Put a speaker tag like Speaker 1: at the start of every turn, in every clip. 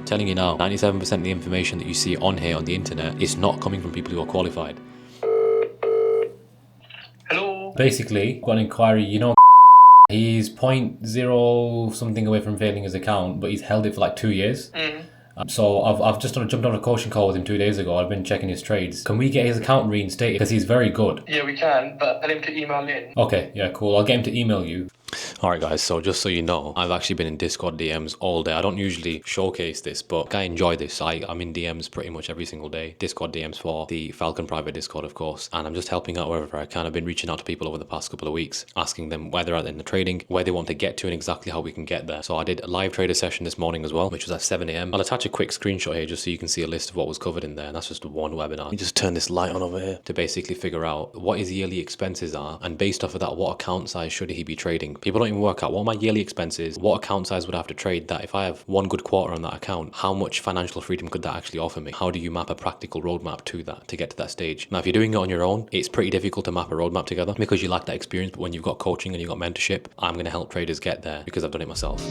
Speaker 1: telling you now, 97% of the information that you see on here on the internet is not coming from people who are qualified.
Speaker 2: Hello.
Speaker 1: Basically, got an inquiry, he's 0.0 something away from failing his account, but he's held it for like 2 years. So I've just jumped on a coaching call with him 2 days ago. I've been checking his trades. Can we get his account reinstated? Because he's very good.
Speaker 2: Yeah, we can, but tell him to email in.
Speaker 1: Okay, yeah, cool. I'll get him to email you. Alright guys, so just so you know, I've actually been in Discord DMs all day. I don't usually showcase this, but I enjoy this. I'm in DMs pretty much every single day. Discord DMs for the Falcon private Discord, of course. And I'm just helping out wherever I can. I've been reaching out to people over the past couple of weeks, asking them where they're at in the trading, where they want to get to, and exactly how we can get there. So I did a live trader session this morning as well, which was at 7 a.m. I'll attach a quick screenshot here just so you can see a list of what was covered in there. And that's just one webinar. Let me just turn this light on over here to basically figure out what his yearly expenses are. And based off of that, what account size should he be trading? People don't even work out what my yearly expenses, what account size would I have to trade that if I have one good quarter on that account, how much financial freedom could that actually offer me? How do you map a practical roadmap to that to get to that stage? Now, if you're doing it on your own, it's pretty difficult to map a roadmap together because you lack that experience. But when you've got coaching and you've got mentorship, I'm going to help traders get there because I've done it myself.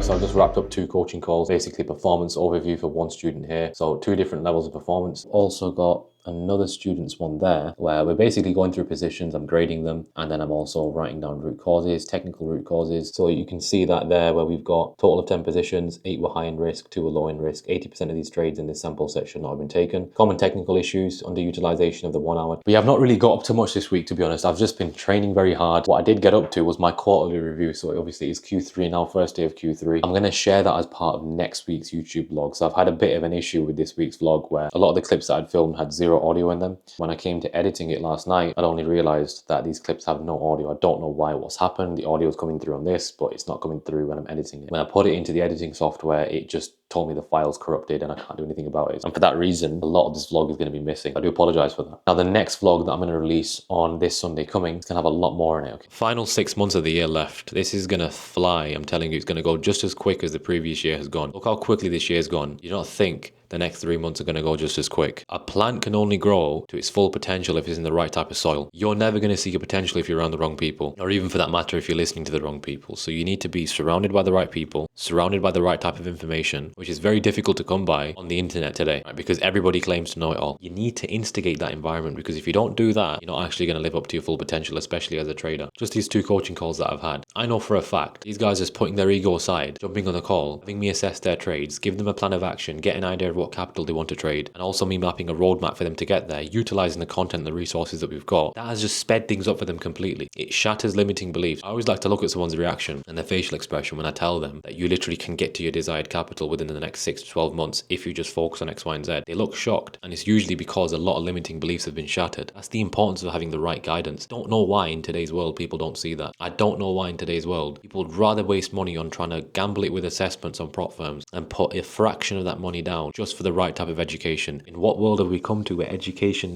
Speaker 1: So I've just wrapped up 2 coaching calls, basically performance overview for one student here. So 2 different levels of performance. Also got another student's one there where we're basically going through positions, I'm grading them, and then I'm also writing down root causes, technical root causes. So you can see that there where we've got total of 10 positions, 8 were high in risk, 2 were low in risk. 80% of these trades in this sample set should not have been taken. Common technical issues, underutilization of the 1 hour. We have not really got up to much this week, to be honest. I've just been training very hard. What I did get up to was my quarterly review. So obviously it's Q3 now, first day of Q3. I'm going to share that as part of next week's YouTube vlog. So I've had a bit of an issue with this week's vlog where a lot of the clips that I'd filmed had 0 audio in them. When I came to editing it last night, I'd only realized that these clips have no audio. I don't know why, what's happened. The audio is coming through on this, but it's not coming through when I'm editing it. When I put it into the editing software, it just told me the file's corrupted and I can't do anything about it. And for that reason, a lot of this vlog is going to be missing. I do apologize for that. Now, the next vlog that I'm going to release on this Sunday coming is going to have a lot more in it. Okay? Final 6 months of the year left. This is going to fly. I'm telling you, it's going to go just as quick as the previous year has gone. Look how quickly this year's gone. You don't think the next 3 months are going to go just as quick. A plant can only grow to its full potential if it's in the right type of soil. You're never going to see your potential if you're around the wrong people, or even for that matter if you're listening to the wrong people. So you need to be surrounded by the right people, surrounded by the right type of information, which is very difficult to come by on the internet today, right? Because everybody claims to know it all. You need to instigate that environment, because if you don't do that, you're not actually going to live up to your full potential, especially as a trader. Just these 2 coaching calls that I've had, I know for a fact these guys are just putting their ego aside, jumping on a call, having me assess their trades, give them a plan of action, get an idea of what capital they want to trade, and also me mapping a roadmap for them to get there, utilizing the content and the resources that we've got, that has just sped things up for them completely. It shatters limiting beliefs. I always like to look at someone's reaction and their facial expression when I tell them that you literally can get to your desired capital within the next 6 to 12 months if you just focus on X, Y, and Z. They look shocked, and it's usually because a lot of limiting beliefs have been shattered. That's the importance of having the right guidance. Don't know why in today's world people don't see that. I don't know why in today's world people would rather waste money on trying to gamble it with assessments on prop firms and put a fraction of that money down just for the right type of education. In what world have we come to where education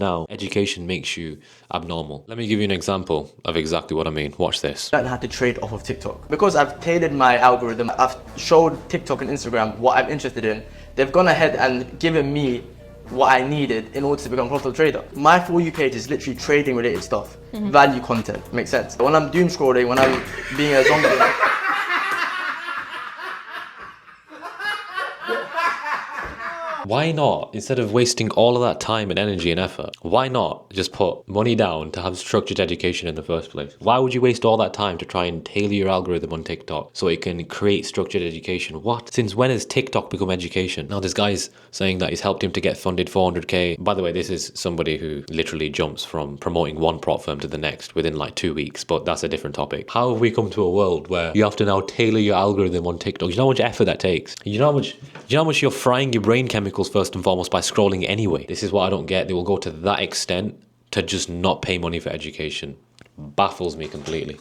Speaker 1: makes you abnormal? Let me give you an example of exactly what I mean. Watch this.
Speaker 3: I had to trade off of TikTok. Because I've tailored my algorithm, I've showed TikTok and Instagram what I'm interested in. They've gone ahead and given me what I needed in order to become a profitable trader. My For You page is literally trading related stuff, value content, makes sense. When I'm doom scrolling, when I'm being a zombie,
Speaker 1: Why not, instead of wasting all of that time and energy and effort, why not just put money down to have structured education in the first place? Why would you waste all that time to try and tailor your algorithm on TikTok so it can create structured education? What? Since when has TikTok become education? Now this guy's saying that he's helped him to get funded 400k. By the way, this is somebody who literally jumps from promoting one prop firm to the next within like 2 weeks, but that's a different topic. How have we come to a world where you have to now tailor your algorithm on TikTok? You know how much effort that takes? You know how much you're frying your brain chemicals first and foremost by scrolling anyway? This is what I don't get. They will go to that extent to just not pay money for education. Baffles me completely.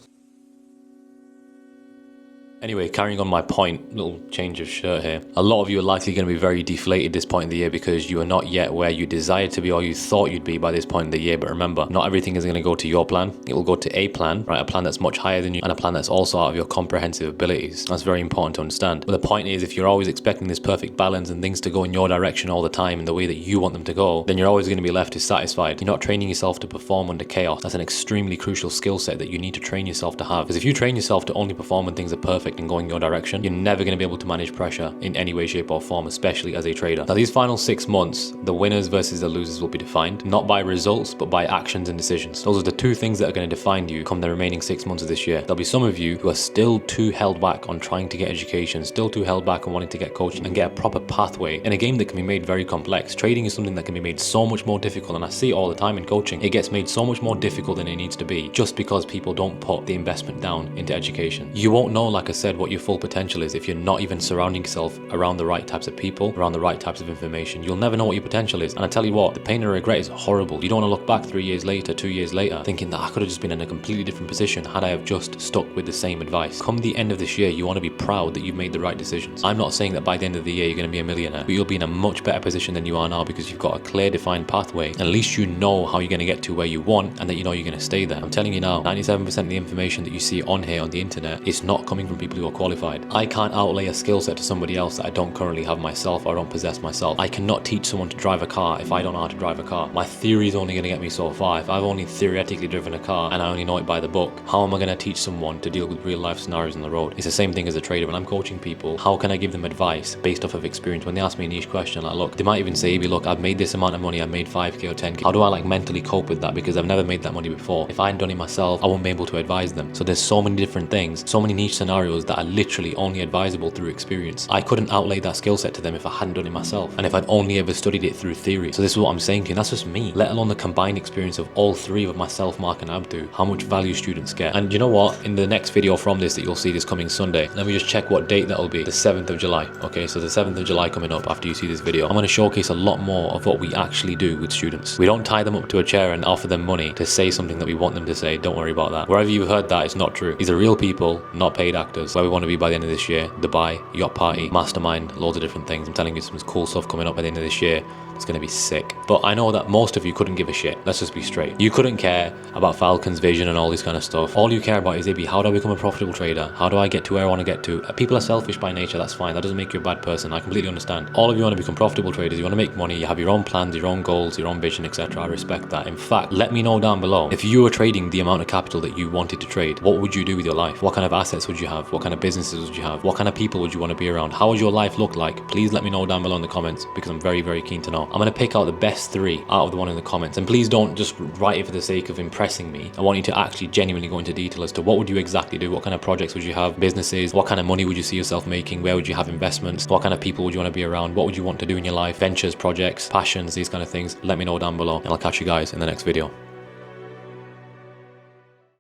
Speaker 1: Anyway, carrying on my point, little change of shirt here. A lot of you are likely going to be very deflated this point in the year because you are not yet where you desired to be or you thought you'd be by this point in the year. But remember, not everything is going to go to your plan. It will go to a plan, right? A plan that's much higher than you and a plan that's also out of your comprehensive abilities. That's very important to understand. But the point is, if you're always expecting this perfect balance and things to go in your direction all the time in the way that you want them to go, then you're always going to be left dissatisfied. You're not training yourself to perform under chaos. That's an extremely crucial skill set that you need to train yourself to have. Because if you train yourself to only perform when things are perfect and going your direction, you're never going to be able to manage pressure in any way, shape or form, especially as a trader. Now these final 6 months, the winners versus the losers will be defined, not by results, but by actions and decisions. Those are the two things that are going to define you come the remaining 6 months of this year. There'll be some of you who are still too held back on trying to get education, still too held back on wanting to get coaching and get a proper pathway in a game that can be made very complex. Trading is something that can be made so much more difficult, and I see it all the time in coaching. It gets made so much more difficult than it needs to be just because people don't put the investment down into education. You won't know, like I said, what your full potential is if you're not even surrounding yourself around the right types of people, around the right types of information. You'll never know what your potential is. And I tell you what, the pain and regret is horrible. You don't want to look back 3 years later, 2 years later, thinking that I could have just been in a completely different position had I have just stuck with the same advice. Come the end of this year, you want to be proud that you've made the right decisions. I'm not saying that by the end of the year you're going to be a millionaire, but you'll be in a much better position than you are now because you've got a clear, defined pathway. At least you know how you're going to get to where you want and that you know you're going to stay there. I'm telling you now, 97% of the information that you see on here on the internet is not coming from people who are qualified. I can't outlay a skill set to somebody else that I don't currently have myself or don't possess myself. I cannot teach someone to drive a car if I don't know how to drive a car. My theory is only going to get me so far. If I've only theoretically driven a car and I only know it by the book, how am I going to teach someone to deal with real life scenarios on the road? It's the same thing as a trader. When I'm coaching people, how can I give them advice based off of experience? When they ask me a niche question, like, look, they might even say, look, I've made this amount of money, I've made 5k or 10k. How do I like mentally cope with that? Because I've never made that money before. If I hadn't done it myself, I won't be able to advise them. So there's so many different things, so many niche scenarios that are literally only advisable through experience. I couldn't outlay that skill set to them if I hadn't done it myself and if I'd only ever studied it through theory. So this is what I'm saying to you, and that's just me, let alone the combined experience of all three of myself, Mark and Abdu, how much value students get. And you know what, in the next video from this that you'll see this coming Sunday, let me just check what date that'll be. The 7th of July. Okay, so the 7th of July coming up after you see this video, I'm going to showcase a lot more of what we actually do with students. We don't tie them up to a chair and offer them money to say something that we want them to say. Don't worry about that. Wherever you've heard that, it's not true. These are real people, not paid actors. Where we want to be by the end of this year, Dubai, yacht party, mastermind, loads of different things. I'm telling you some cool stuff coming up by the end of this year. It's going to be sick. But I know that most of you couldn't give a shit. Let's just be straight. You couldn't care about Falcon's vision and all this kind of stuff. All you care about is, AB, how do I become a profitable trader? How do I get to where I want to get to? People are selfish by nature, that's fine. That doesn't make you a bad person. I completely understand. All of you want to become profitable traders. You want to make money. You have your own plans, your own goals, your own vision, etc. I respect that. In fact, let me know down below, if you were trading the amount of capital that you wanted to trade, what would you do with your life? What kind of assets would you have? What kind of businesses would you have? What kind of people would you want to be around? How would your life look like? Please let me know down below in the comments, because I'm very, very keen to know. I'm going to pick out the best 3 out of the one in the comments, and please don't just write it for the sake of impressing me. I want you to actually genuinely go into detail as to what would you exactly do, what kind of projects would you have, businesses, what kind of money would you see yourself making, where would you have investments, what kind of people would you want to be around, what would you want to do in your life, ventures, projects, passions, these kind of things. Let me know down below, and I'll catch you guys in the next video.